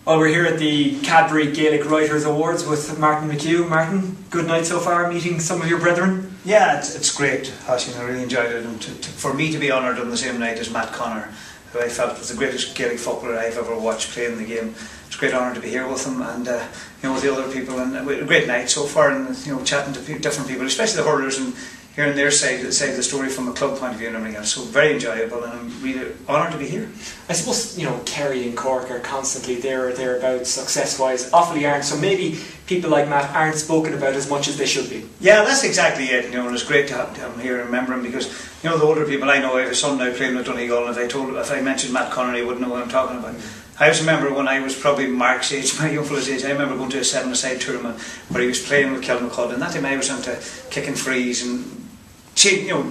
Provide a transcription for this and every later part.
Well, we're here at the Cadbury Gaelic Writers Awards with Martin McHugh. Martin, good night so far, meeting some of your brethren? Yeah, it's great, Oisin. I really enjoyed it. And for me to be honoured on the same night as Matt Connor, who I felt was the greatest Gaelic footballer I've ever watched playing the game. It's a great honour to be here with him and with the other people. And a great night so far, and chatting to different people, especially the hurlers, and hearing their side of the story from a club point of view and everything else. So very enjoyable, and I'm really honoured to be here. I suppose Kerry and Cork are constantly there or thereabouts success-wise. Often aren't. So maybe people like Matt aren't spoken about as much as they should be. Yeah, that's exactly it. And it's great to have him here and remember him, because the older people I know, I have a son now playing with Donegal, and if I mentioned Matt Connor, he wouldn't know what I'm talking about. I just remember when I was probably Mark's age, my young fella's age, I remember going to a seven-a-side tournament where he was playing with Kilmacud, and that time I was into kicking frees and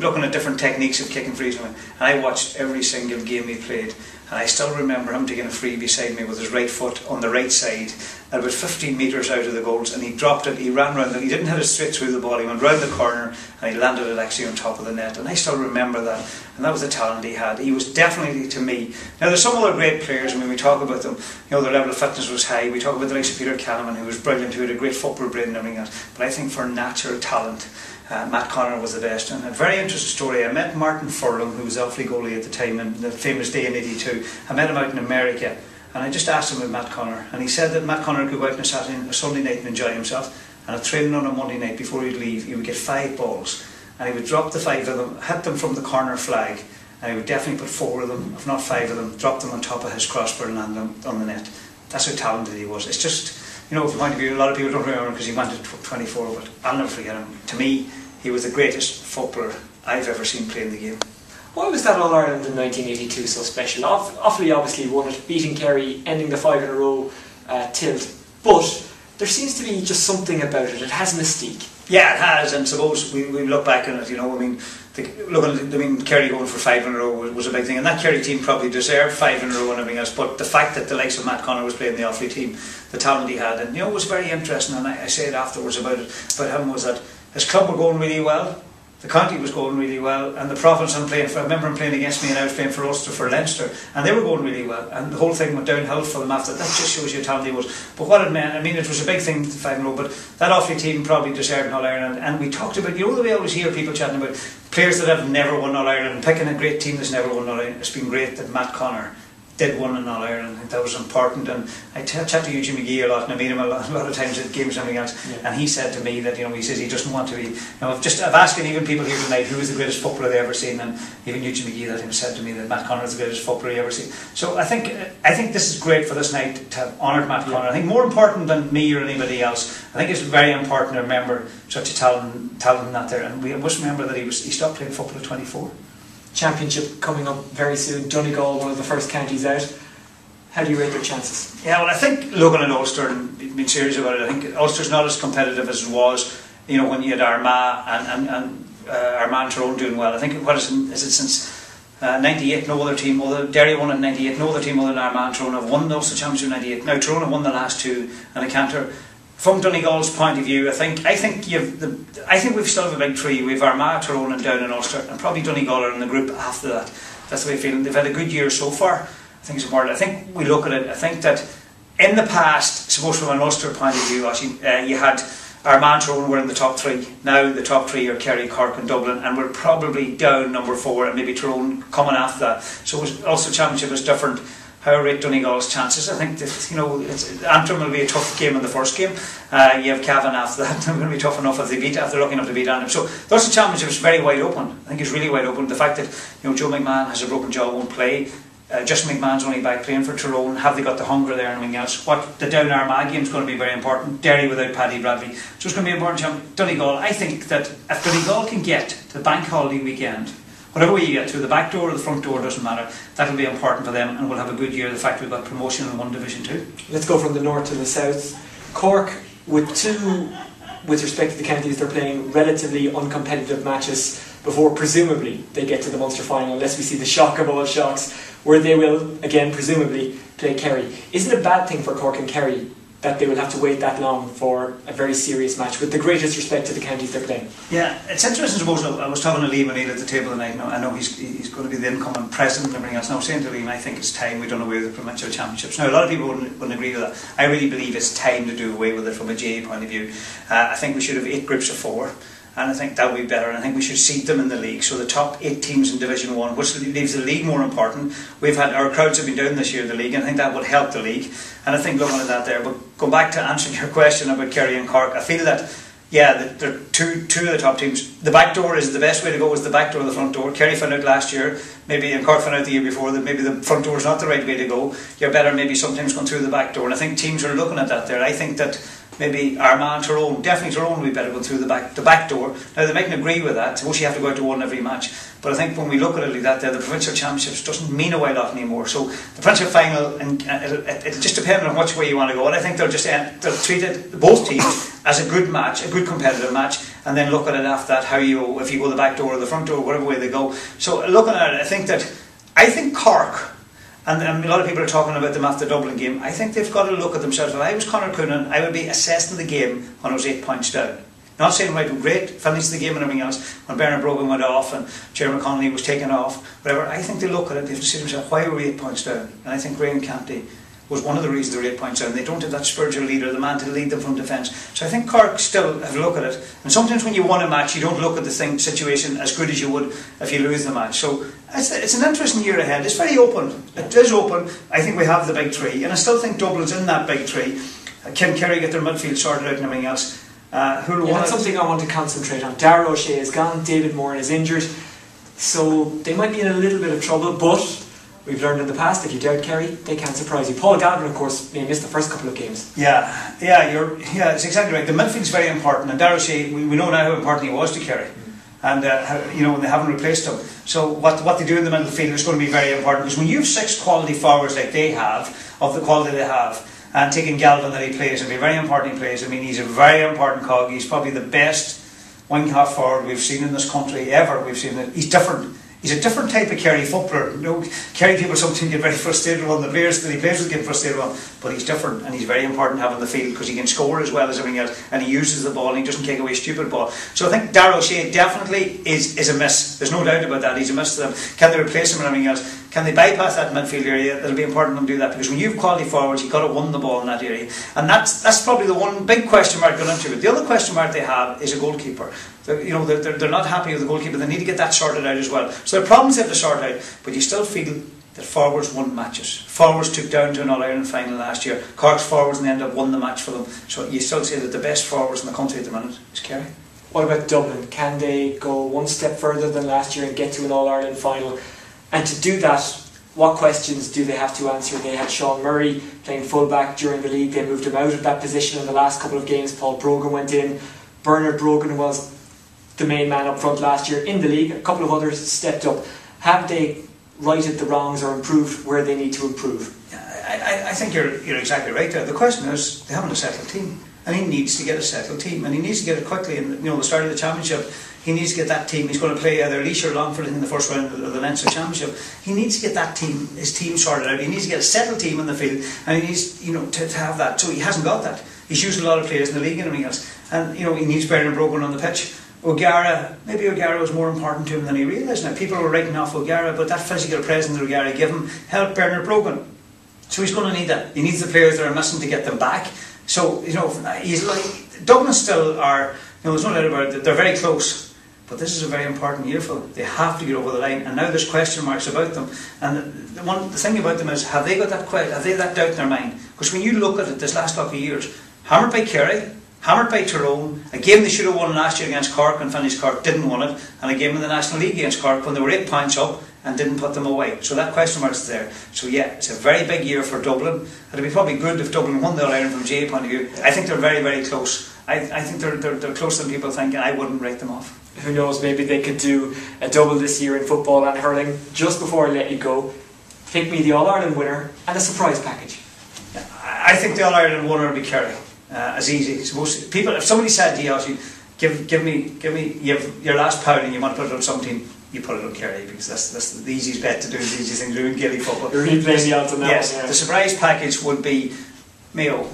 looking at different techniques of kicking frees, and I watched every single game he played, and I still remember him taking a free beside me with his right foot on the right side, about 15 metres out of the goals, and he dropped it, he ran round it, he didn't hit it straight through the ball, he went round the corner and he landed it actually on top of the net, and I still remember that, and that was the talent he had. He was definitely, to me, now there's some other great players, when we talk about them, their level of fitness was high. We talk about the likes of Peter Canavan, who was brilliant, who had a great football brain and everything else, but I think for natural talent, Matt Connor was the best. And a very interesting story, I met Martin Furlong, who was Offaly goalie at the time, in the famous day in '82. I met him out in America, and I just asked him about Matt Connor, and he said that Matt Connor could go out on a Sunday night and enjoy himself, and at training on a Monday night before he'd leave, he would get 5 balls, and he would drop the 5 of them, hit them from the corner flag, and he would definitely put 4 of them, if not 5 of them, drop them on top of his crossbar and land them on the net. That's how talented he was. It's just, from the point of view, a lot of people don't remember him because he went to 24, but I'll never forget him. To me, he was the greatest footballer I've ever seen playing the game. Why was that All-Ireland in 1982 so special? Offaly obviously won it, beating Kerry, ending the 5-in-a-row tilt, but there seems to be just something about it. It has mystique. Yeah, it has, and suppose we look back on it, Kerry going for 5 in a row was a big thing, and that Kerry team probably deserved 5 in a row and everything else, but the fact that the likes of Matt Connor was playing the Offaly team, the talent he had, and it was very interesting, and I said afterwards about him, was that his club were going really well, the county was going really well, and the province I remember him playing against me, and I was playing for Ulster, for Leinster, and they were going really well, and the whole thing went downhill for them after that. Just shows you how talented he was. But what it meant, it was a big thing, the 5 in a row, but that Offaly team probably deserved an All-Ireland, and we talked about, the way I always hear people chatting about players that have never won All-Ireland, and picking a great team that's never won All-Ireland. It's been great that Matt Connor did win an All-Ireland. I think that was important, and I chat to Eugene McGee a lot, and I meet him a lot of times at games and everything else, and he said to me that he says he doesn't want to be, I've asked even people here tonight who is the greatest footballer they ever seen, and even Eugene McGee that him said to me that Matt Connor is the greatest footballer he ever seen. So I think this is great for this night to have honoured Matt Connor. I think more important than me or anybody else, I think it's very important to remember such a talent in that there, and we must remember that he stopped playing football at 24. Championship coming up very soon, Donegal, one of the first counties out. How do you rate their chances? Yeah, well, I think looking at Ulster and being serious about it, I think Ulster's not as competitive as it was, when you had Armagh and Armagh and Tyrone doing well. I think is it since 98, no other team, although Derry won in 98, no other team other than Armagh and Tyrone have won the Ulster Championship in 98. Now Tyrone have won the last 2 and a canter. From Donegal's point of view, I think we still have a big 3. We have Armagh, Tyrone and Down and Ulster, and probably Donegal are in the group after that. That's the way I feel. They've had a good year so far. I think it's important. I think we look at it, I think that in the past, suppose from an Ulster point of view, you had Armagh and Tyrone were in the top 3. Now the top 3 are Kerry, Cork and Dublin, and we're probably down number 4, and maybe Tyrone coming after that. So Ulster Championship is different. How I rate Donegal's chances? I think that Antrim will be a tough game in the first game. You have Cavan after that. They're going to be tough enough if they're lucky enough to beat Antrim. So the Ulster Championship is very wide open. I think it's really wide open. The fact that Joe McMahon has a broken jaw, won't play. Justin McMahon's only back playing for Tyrone. Have they got the hunger there and anything else? The Down Armagh game is going to be very important. Derry without Paddy Bradley, so it's going to be important. Donegal. I think that if Donegal can get to the bank holiday weekend, whatever way you get through the back door or the front door, doesn't matter. That'll be important for them, and we'll have a good year. The fact we've got promotion in 1 Division 2. Let's go from the north to the south. Cork, with respect to the counties, they're playing relatively uncompetitive matches before presumably they get to the Munster final, unless we see the shock of all shocks, where they will again presumably play Kerry. Is it a bad thing for Cork and Kerry that they will have to wait that long for a very serious match, with the greatest respect to the counties they're playing. Yeah, it's interesting, I suppose. I was talking to Liam O'Neill at the table tonight. Now, I know he's going to be the incoming president and everything else. Now, I was saying to Liam, I think it's time we done away with the provincial championships. Now, a lot of people wouldn't agree with that. I really believe it's time to do away with it from a GAA point of view. I think we should have 8 groups of 4. And I think that would be better, and I think we should seed them in the league. So the top 8 teams in Division 1, which leaves the league more important. Our crowds have been down this year in the league, and I think that would help the league. And I think looking at that there, but going back to answering your question about Kerry and Cork, I feel that, yeah, they're two of the top teams. The back door is the best way to go, is the back door or the front door. Kerry found out last year, maybe, and Cork found out the year before, that maybe the front door is not the right way to go. You're better maybe sometimes going through the back door, and I think teams are looking at that there. I think that maybe Armagh, Tyrone, definitely Tyrone would be better going through the back door. Now, they mightn't agree with that. Suppose you have to go out to one every match. But I think when we look at it like that, the provincial championships doesn't mean a whole lot anymore. So the provincial final, and it just depends on which way you want to go. And I think they'll treat it, both teams, as a good match, a good competitive match, and then look at it after that, if you go the back door or the front door, whatever way they go. So looking at it, I think Cork, and a lot of people are talking about them after the Dublin game, I think they've got to look at themselves. If I was Conor Coonan, I would be assessing the game when I was 8 points down. Not saying, right, we're great, finished the game and everything else, when Bernard Brogan went off and Jeremy Connolly was taken off, whatever. I think they look at it, they have to say to themselves, why were we 8 points down? And I think Graham Canty was one of the reasons they were 8 points down. They don't have that spiritual leader, the man to lead them from defence. So I think Cork still have a look at it. And sometimes when you won a match, you don't look at the situation as good as you would if you lose the match. So it's an interesting year ahead. It's very open. It is open. I think we have the big 3. And I still think Dublin's in that big 3. Can Kerry get their midfield sorted out and everything else? That's something I want to concentrate on. Darragh O'Shea is gone, David Moran is injured, so they might be in a little bit of trouble, but we've learned in the past, if you doubt Kerry, they can surprise you. Paul Galvin, of course, may miss the first couple of games. Yeah, it's exactly right. The midfield's very important, and Darragh O'Shea, we know now how important he was to Kerry. And when they haven't replaced him, so what they do in the middle of the field is going to be very important, because when you have 6 quality forwards like they have, of the quality they have, and taking Galvin that he plays, and be very important he plays. I mean, he's a very important cog. He's probably the best wing half forward we've seen in this country ever. We've seen it. He's different. He's a different type of Kerry footballer. Kerry people sometimes get very frustrated on the players that he plays with, get frustrated on, but he's different, and he's very important having the field, because he can score as well as everything else, and he uses the ball and he doesn't take away stupid ball. So I think Darragh O'Shea definitely is a miss. There's no doubt about that. He's a miss to them. Can they replace him and everything else? Can they bypass that midfield area? It'll be important for them to do that, because when you have quality forwards, you've got to win the ball in that area, and that's probably the one big question mark going into it. The other question mark they have is a goalkeeper. They're not happy with the goalkeeper. They need to get that sorted out as well. So there are problems they have to sort out, but you still feel that forwards won matches. Forwards took down to an All-Ireland final last year. Cork's forwards and they ended up winning the match for them. So you still say that the best forwards in the country at the minute is Kerry. What about Dublin? Can they go one step further than last year and get to an All-Ireland final? And to do that, what questions do they have to answer? They had Sean Murray playing full-back during the league. They moved him out of that position in the last couple of games. Paul Brogan went in. Bernard Brogan was the main man up front last year in the league. A couple of others stepped up. Have they righted the wrongs or improved where they need to improve? I think you're exactly right there. The question is, they haven't a settled team, and he needs to get a settled team, and he needs to get it quickly. And the start of the championship, he needs to get that team. He's going to play either Laois or Longford in the first round of the Leinster Championship. He needs to get that team, his team sorted out. He needs to get a settled team in the field, and he needs to have that. So he hasn't got that. He's used a lot of players in the league and everything else, and he needs Bernard Brogan on the pitch. Maybe O'Gara was more important to him than he realised. Now, people were writing off O'Gara, but that physical presence that O'Gara gave him helped Bernard Brogan. So he's going to need that. He needs the players that are missing to get them back. So, he's like, Dublin still are, there's no doubt about it, they're very close. But this is a very important year for them. They have to get over the line, and now there's question marks about them. And the thing about them is, have they got that doubt in their mind? Because when you look at it this last couple of years, hammered by Kerry, hammered by Tyrone, a game they should have won last year against Cork and finished Cork, didn't win it, and a game in the National League against Cork when they were 8 points up and didn't put them away. So that question mark is there. So yeah, it's a very big year for Dublin. It'd be probably good if Dublin won the All-Ireland from GAA point of view. I think they're very, very close. I think they're closer than people think, and I wouldn't write them off. Who knows, maybe they could do a double this year in football and hurling. Just before I let you go, pick me the All-Ireland winner and a surprise package. I think the All-Ireland winner would be Kerry. As easy. Suppose people, if somebody said to you, give me your last pound and you want to put it on some team, you put it on Kerry, because that's the easiest bet to do, the easiest thing to do in Gaelic football. You're really playing the odds on that. Yes, one, yeah. The surprise package would be Mayo.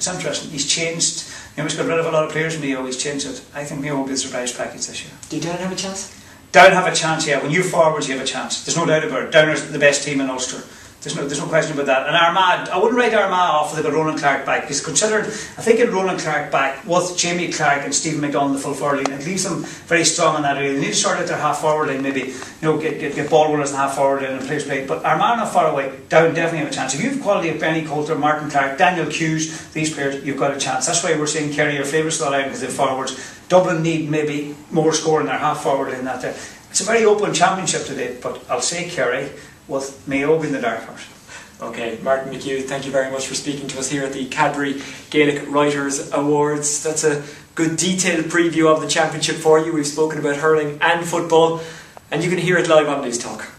It's interesting. He's changed. He's got rid of a lot of players in Mayo. He's changed it. I think Mayo will be a surprise package this year. Do Down have a chance? Down have a chance, yeah. When you're forwards, you have a chance. There's no doubt about it. Down are the best team in Ulster. There's no question about that. And Armagh, I wouldn't write Armagh off if they got Ronan Clark back, because considered, I think in Ronan Clark back with Jamie Clark and Stephen McDonald, the full forward line, it leaves them very strong in that area. They need to sort out their half forward line, maybe get ball winners in half forward line and players play. But Armagh not far away. Down definitely have a chance. If you have quality of Benny Coulter, Martin Clark, Daniel Hughes, these players, you've got a chance. That's why we're saying Kerry are favourites to that line because they're forwards. Dublin need maybe more score in their half forward line that there. It's a very open championship today, but I'll say Kerry with Mayo being the dark horse. Okay, Martin McHugh, thank you very much for speaking to us here at the Cadbury Gaelic Writers Awards. That's a good detailed preview of the championship for you. We've spoken about hurling and football, and you can hear it live on Newstalk.